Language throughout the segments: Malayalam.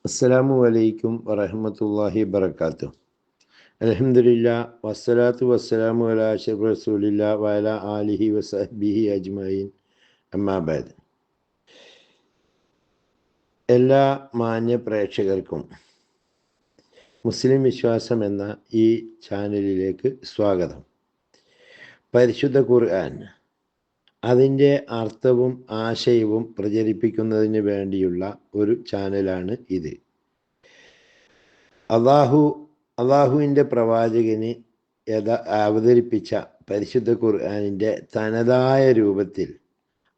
അസ്സലാമു അലൈക്കും വറഹ്മത്തുള്ളാഹി വബറകാതുഹു. അൽഹംദുലില്ലാ വസ്സലാത്തു വസ്സലാമു അലാ അഷ്റഫി റസൂലില്ലാ വഅലാ ആലിഹി വസഹ്ബിഹി അജ്മഈൻ. അമ്മാ ബഅദ്. എല്ലാ മാന്യ പ്രേക്ഷകർക്കും മുസ്ലിം വിശ്വാസം എന്ന ഈ ചാനലിലേക്ക് സ്വാഗതം. പരിശുദ്ധ ഖുർആൻ അതിൻ്റെ അർത്ഥവും ആശയവും പ്രചരിപ്പിക്കുന്നതിന് വേണ്ടിയുള്ള ഒരു ചാനലാണ് ഇത്. അള്ളാഹുവിൻ്റെ പ്രവാചകന് അവതരിപ്പിച്ച പരിശുദ്ധ ഖുർആനിൻ്റെ തനതായ രൂപത്തിൽ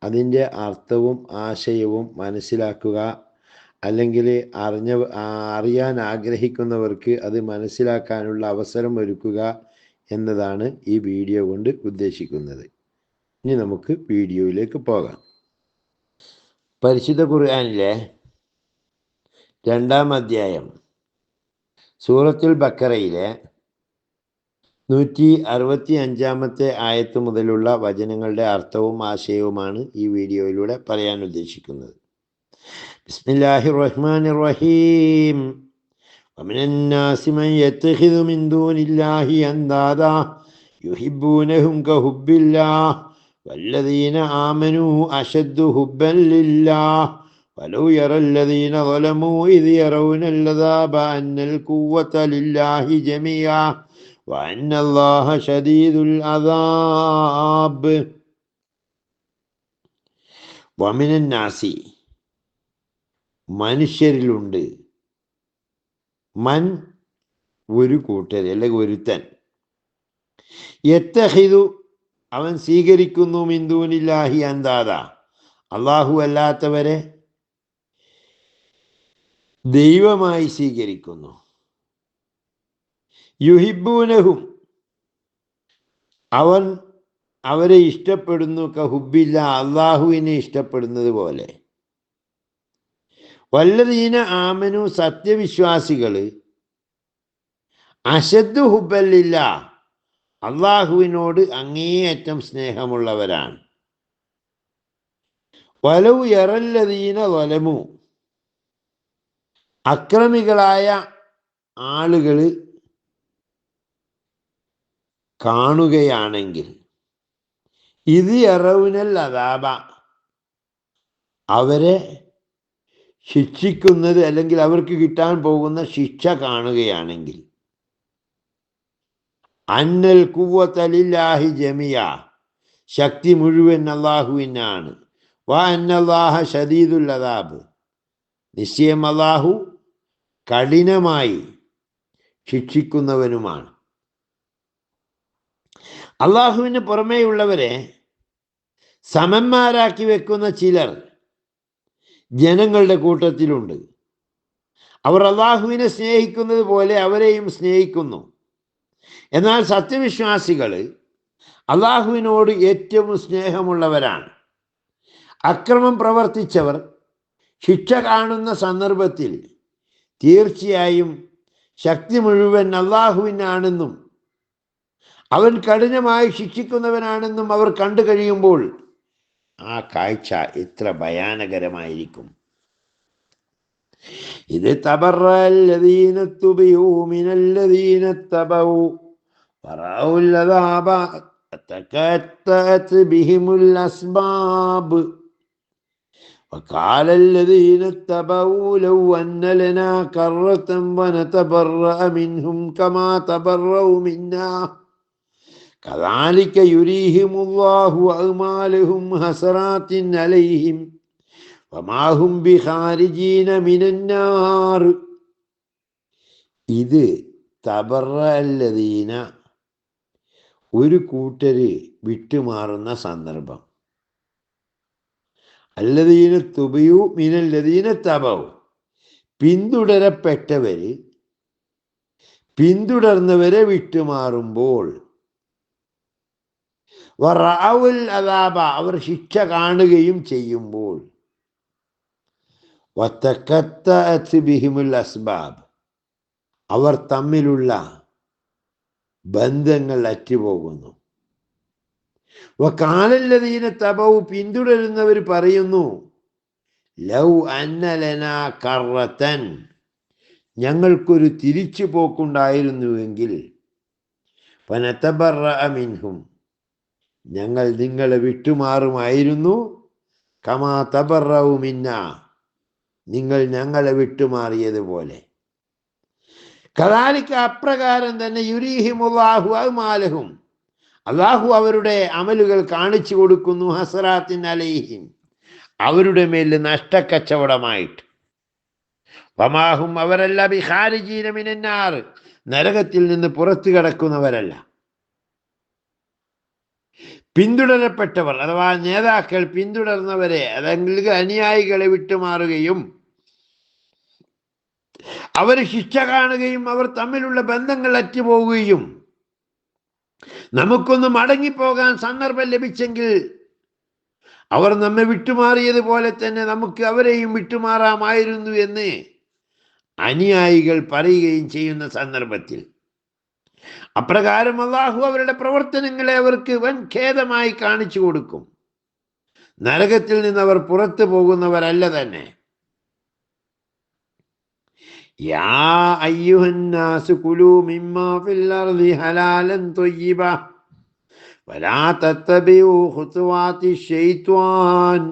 അതിൻ്റെ അർത്ഥവും ആശയവും മനസ്സിലാക്കുക, അല്ലെങ്കിൽ അറിയാൻ ആഗ്രഹിക്കുന്നവർക്ക് അത് മനസ്സിലാക്കാനുള്ള അവസരം ഒരുക്കുക എന്നതാണ് ഈ വീഡിയോ കൊണ്ട് ഉദ്ദേശിക്കുന്നത്. ഇനി നമുക്ക് വീഡിയോയിലേക്ക് പോകാം. പരിശുദ്ധ ഖുർആനിലെ 2-ാം അധ്യായം സൂറത്തുൽ ബഖറയിലെ 165-ാമത്തെ ആയത്ത് മുതലുള്ള വചനങ്ങളുടെ അർത്ഥവും ആശയവുമാണ് ഈ വീഡിയോയിലൂടെ പറയാൻ ഉദ്ദേശിക്കുന്നത്. ബിസ്മില്ലാഹിർ റഹ്മാനിർ റഹീം. വമിനൻ നാസി മൻ യത്തഖിദു മിൻ ദൂനില്ലാഹി അൻദാദാ യുഹിബ്ബൂനഹും കഹുബ്ബില്ലാഹ് വല്ലദീന ആമനൂ അശദ്ദു ഹുബ്ബൻ ലില്ലാഹ് വലൗ യറല്ലദീന ളലമൂ ഇദ് യറൗനൽ-അദാബ അന്നൽ ഖുവ്വത ലില്ലാഹി ജമീഅ വഅന്നല്ലാഹ ശദീദുൽ അദാബ്. വമിനൻ നാസി, മനുഷ്യരിലുണ്ട്, മൻ ഒരു കൂട്ടർ അല്ലെങ്കിൽ ഒരുത്തൻ, യത്തഖിദു അവൻ സ്വീകരിക്കുന്നു, മിൻ ദൂനില്ലാഹി അൻദാദ അല്ലാഹു അല്ലാത്തവരെ ദൈവമായി സ്വീകരിക്കുന്നു. യുഹിബ്ബൂനഹും അവരെ ഇഷ്ടപ്പെടുന്നു, കഹുബ്ബില്ല അല്ലാഹുവിനെ ഇഷ്ടപ്പെടുന്നത് പോലെ. വല്ലദീന ആമനു സത്യവിശ്വാസികള് അശദ്ദു ഹുബ്ബല്ലില്ല അള്ളാഹുവിനോട് അങ്ങേയറ്റം സ്നേഹമുള്ളവരാണ്. വലൗ യറല്ലദീന ളലമു അക്രമികളായ ആളുകൾ കാണുകയാണെങ്കിൽ, ഇത് യറൗനൽ-അദാബ അവരെ ശിക്ഷിക്കുന്നത് അല്ലെങ്കിൽ അവർക്ക് കിട്ടാൻ പോകുന്ന ശിക്ഷ കാണുകയാണെങ്കിൽ, അന്നൽ ഖുവ്വത ലില്ലാഹി ജമിയ ശക്തി മുഴുവൻ അല്ലാഹുവിനാണ്. വ അന്നല്ലാഹ ശദീദുൽ അദാബ് നിശ്ചയം അല്ലാഹു കഠിനമായി ശിക്ഷിക്കുന്നവനുമാണ്. അള്ളാഹുവിന് പുറമേയുള്ളവരെ സമന്മാരാക്കി വെക്കുന്ന ചിലർ ജനങ്ങളുടെ കൂട്ടത്തിലുണ്ട്. അവർ അള്ളാഹുവിനെ സ്നേഹിക്കുന്നത് പോലെ അവരെയും സ്നേഹിക്കുന്നു. എന്നാൽ സത്യവിശ്വാസികൾ അള്ളാഹുവിനോട് ഏറ്റവും സ്നേഹമുള്ളവരാണ്. അക്രമം പ്രവർത്തിച്ചവർ ശിക്ഷ കാണുന്ന സന്ദർഭത്തിൽ തീർച്ചയായും ശക്തി മുഴുവൻ അള്ളാഹുവിനാണെന്നും അവൻ കഠിനമായി ശിക്ഷിക്കുന്നവനാണെന്നും അവർ കണ്ടു കഴിയുമ്പോൾ ആ കാഴ്ച എത്ര ഭയാനകരമായിരിക്കും. ഇത് തബറല്ലദീന തുബിഉ മിനല്ലദീന തബഉ വറഔൽ-അദാബ തകത്തഅത് ബിഹിമുൽ അസ്ബാബ് വഖാലല്ലദീന തബഉ ലൗ അന്ന ലനാ കറതൻ വനതബറഅ മിൻഹും കമാ തബറഉ മിന്നാ കദാലിക യുരീഹിമുല്ലാഹു അഅ്മാലഹും ഹസറാത്തിൻ അലൈഹിം വമാ ഹും ബിഖാരിജീന മിനന്നാർ. ഇത് തബറഅല്ലദീന ഒരു കൂട്ടര് വിട്ടുമാറുന്ന സന്ദർഭം, അല്ലദീന തുബിയു മിനല്ലദീന തബഉ പിന്തുടരപ്പെട്ടവര് പിന്തുടർന്നവരെ വിട്ടുമാറുമ്പോൾ, വറഔൽ-അദാബ അവർ ശിക്ഷ കാണുകയും ചെയ്യുമ്പോൾ, വതകത്തഅത് ബിഹിമുൽ അസ്ബാബ് അവർ തമ്മിലുള്ള ബന്ധങ്ങൾ അറ്റുപോകുന്നു. വഖാലല്ലദീന തബഉ പിന്തുടരുന്നവർ പറയുന്നു, ലൗ അന്ന ലനാ കറതൻ ഞങ്ങൾക്കൊരു തിരിച്ചു പോക്കുണ്ടായിരുന്നുവെങ്കിൽ ഫനതബറഅ മിൻഹും, ഞങ്ങൾ നിങ്ങളെ വിട്ടുമാറുമായിരുന്നു. കമാ തബറഉ മിന്നാ, നിങ്ങൾ ഞങ്ങളെ വിട്ടുമാറിയതുപോലെ. കദാലിക, അപ്രകാരം തന്നെ യുരീഹിമുല്ലാഹു അഅ്മാലഹും, അല്ലാഹു അവരുടെ അമലുകൾ കാണിച്ചു കൊടുക്കുന്നു. ഹസറാത്തിൻ അലൈഹിം, അവരുടെ മേൽ നഷ്ടക്കച്ചവടമായിട്ട്. വമാഹും, അവരല്ല ബിഖാരിജീന മിനന്നാർ, നരകത്തിൽ നിന്ന് പുറത്തു കടക്കുന്നവരല്ല. പിന്തുടരപ്പെട്ടവർ അഥവാ നേതാക്കൾ പിന്തുടർന്നവരെ അല്ലെങ്കിൽ അനുയായികളെ വിട്ടുമാറുകയും അവർ ശിക്ഷ കാണുകയും അവർ തമ്മിലുള്ള ബന്ധങ്ങൾ അറ്റുപോവുകയും നമുക്കൊന്ന് മടങ്ങിപ്പോകാൻ സന്ദർഭം ലഭിച്ചെങ്കിൽ അവർ നമ്മെ വിട്ടുമാറിയതുപോലെ തന്നെ നമുക്ക് അവരെയും വിട്ടുമാറാമായിരുന്നു എന്ന് അനുയായികൾ പറയുകയും ചെയ്യുന്ന സന്ദർഭത്തിൽ അപ്രകാരം അല്ലാഹു അവരുടെ പ്രവർത്തനങ്ങളെ അവർക്ക് വൻ ഖേദമായി കാണിച്ചു കൊടുക്കും. നരകത്തിൽ നിന്ന് അവർ പുറത്തു പോകുന്നവരല്ല തന്നെ. യാ അയ്യുഹന്നാസു കുലൂ മിമ്മാ ഫിൽ അർളി ഹലാലൻ ത്വയ്യിബ വലാ തത്തബിഉ ഖുതുവാതി ശൈത്വാൻ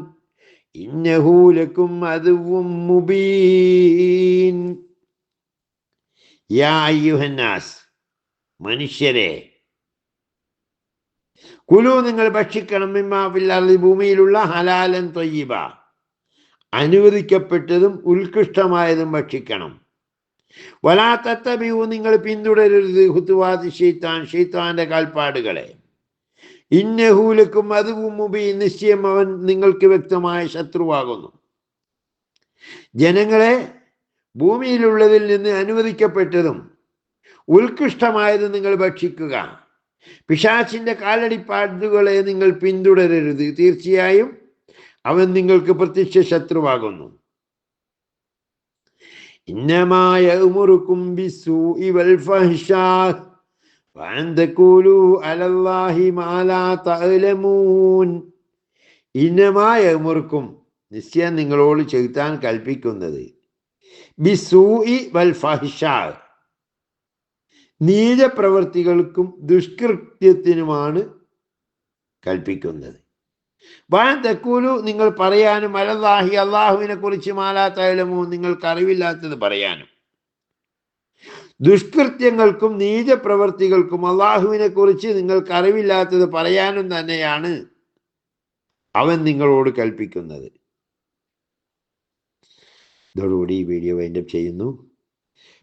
ഇന്നഹു ലക്കും അദുവ്വും മുബീൻ. യാ അയ്യുഹന്നാസ്, മനുഷ്യരെ, കുലു, നിങ്ങൾ ഭക്ഷിക്കണം, മിമ്മാ ഫിൽ അർളി, ഭൂമിയിലുള്ള ഹലാലൻ ത്വയ്യിബ, അനുവദിക്കപ്പെട്ടതും ഉത്കൃഷ്ടമായതും ഭക്ഷിക്കണം. വലാ തത്തബിഉ, നിങ്ങൾ പിന്തുടരരുത്, ഖുതുവാതി ശൈത്താൻ, ശൈത്താന്റെ കാൽപ്പാടുകളെ. ഇന്നഹു ലക്കും അദുവ്വും മുബീൻ, നിശ്ചയം അവൻ നിങ്ങൾക്ക് വ്യക്തമായ ശത്രുവാകുന്നു. ജനങ്ങളെ ഭൂമിയിലുള്ളതിൽ നിന്ന് അനുവദിക്കപ്പെട്ടതും ഉത്കൃഷ്ടമായത് നിങ്ങൾ ഭക്ഷിക്കുക. പിശാചിന്റെ കാലടിപ്പാടുകളെ നിങ്ങൾ പിന്തുടരരുത്, തീർച്ചയായും അവൻ നിങ്ങൾക്ക് പ്രത്യക്ഷ ശത്രുവാകുന്നു. ഇന്നമാ യഅ്മുറുക്കും ബിസ്സൂഇ വൽ ഫഹ്ശാ വഅൻ തഖൂലു അലല്ലാഹി മാ ലാ തഅലമൂൻ. ഇന്നമാ യഅ്മുറുക്കും, നിശ്ചയം നിങ്ങളോട് ചെയ്താൻ കൽപ്പിക്കുന്നത്, ബിസ്സൂഇ വൽ ഫഹ്ശാ, നീചപ്രവർത്തികൾക്കും ദുഷ്കൃത്യത്തിനുമാണ് കൽപ്പിക്കുന്നത്. വഅൻ തഖൂലു, നിങ്ങൾ പറയാനും, അലല്ലാഹി, അല്ലാഹുവിനെ കുറിച്ച്, മാ ലാ തഅലമൂൻ, നിങ്ങൾക്ക് അറിവില്ലാത്തത് പറയാനും. ദുഷ്കൃത്യങ്ങൾക്കും നീചപ്രവർത്തികൾക്കും അല്ലാഹുവിനെ കുറിച്ച് നിങ്ങൾക്ക് അറിവില്ലാത്തത് പറയാനും തന്നെയാണ് അവൻ നിങ്ങളോട് കൽപ്പിക്കുന്നത്. ഇതോടുകൂടി ഈ വീഡിയോ വൈൻഡപ്പ് ചെയ്യുന്നു.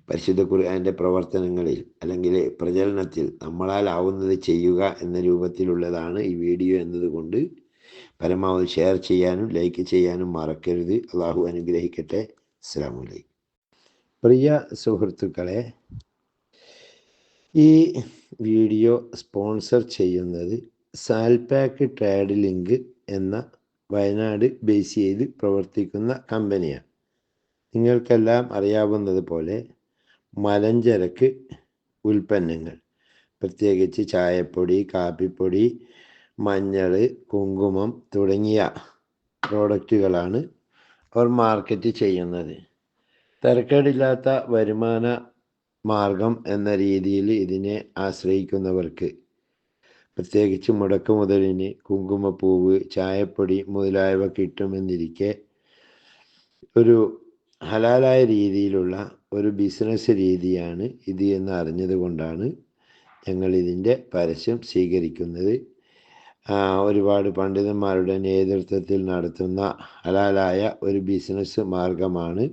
പരിശുദ്ധ ഖുർആന്റെ പ്രവർത്തനങ്ങളിൽ അല്ലെങ്കിൽ പ്രചരണത്തിൽ നമ്മളാൽ ആവുന്നത് ചെയ്യുക എന്ന രൂപത്തിലുള്ളതാണ് ഈ വീഡിയോ എന്നതുകൊണ്ട് പരമാവധി ഷെയർ ചെയ്യാനും ലൈക്ക് ചെയ്യാനും മറക്കരുത്. അള്ളാഹു അനുഗ്രഹിക്കട്ടെ. അസ്സലാമു അലൈക്കും. പ്രിയ സുഹൃത്തുക്കളെ, ഈ വീഡിയോ സ്പോൺസർ ചെയ്യുന്നത് സാൽപാക്ക് ട്രേഡ് ലിങ്ക് എന്ന വയനാട് ബേസ് ചെയ്ത് പ്രവർത്തിക്കുന്ന കമ്പനിയാണ്. നിങ്ങൾക്കെല്ലാം അറിയാവുന്നത് പോലെ മലഞ്ചരക്ക് ഉൽപ്പന്നങ്ങൾ, പ്രത്യേകിച്ച് ചായപ്പൊടി, കാപ്പിപ്പൊടി, മഞ്ഞൾ, കുങ്കുമം തുടങ്ങിയ പ്രോഡക്റ്റുകളാണ് അവർ മാർക്കറ്റ് ചെയ്യുന്നത്. തരക്കേടില്ലാത്ത വരുമാന മാർഗം എന്ന രീതിയിൽ ഇതിനെ ആശ്രയിക്കുന്നവർക്ക്, പ്രത്യേകിച്ച് മുടക്കുമുതലിന് കുങ്കുമപ്പൂവ്, ചായപ്പൊടി മുതലായവ കിട്ടുമെന്നിരിക്കെ ഒരു ഹലാലായ രീതിയിലുള്ള ഒരു ബിസിനസ് രീതിയാണ് ഇത് എന്ന് അറിഞ്ഞത് കൊണ്ടാണ് ഞങ്ങൾ ഇതിൻ്റെ പരസ്യം സ്വീകരിക്കുന്നത്. ഒരുപാട് പണ്ഡിതന്മാരുടെ നേതൃത്വത്തിൽ നടത്തുന്ന ഹലാലായ ഒരു ബിസിനസ് മാർഗമാണ്.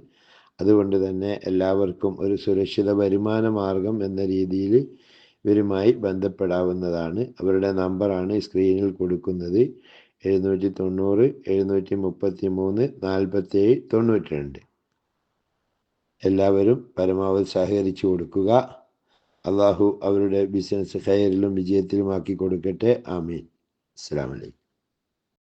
അതുകൊണ്ട് തന്നെ എല്ലാവർക്കും ഒരു സുരക്ഷിത വരുമാന മാർഗം എന്ന രീതിയിൽ ഇവരുമായി ബന്ധപ്പെടാവുന്നതാണ്. അവരുടെ നമ്പറാണ് സ്ക്രീനിൽ കൊടുക്കുന്നത്: 790 733 47 92. എല്ലാവരും പരമാവധി സഹകരിച്ചു കൊടുക്കുക. അള്ളാഹു അവരുടെ ബിസിനസ് ഖൈറിലും വിജയത്തിലുമാക്കി കൊടുക്കട്ടെ. ആമീൻ. അസ്സലാമു അലൈക്കും.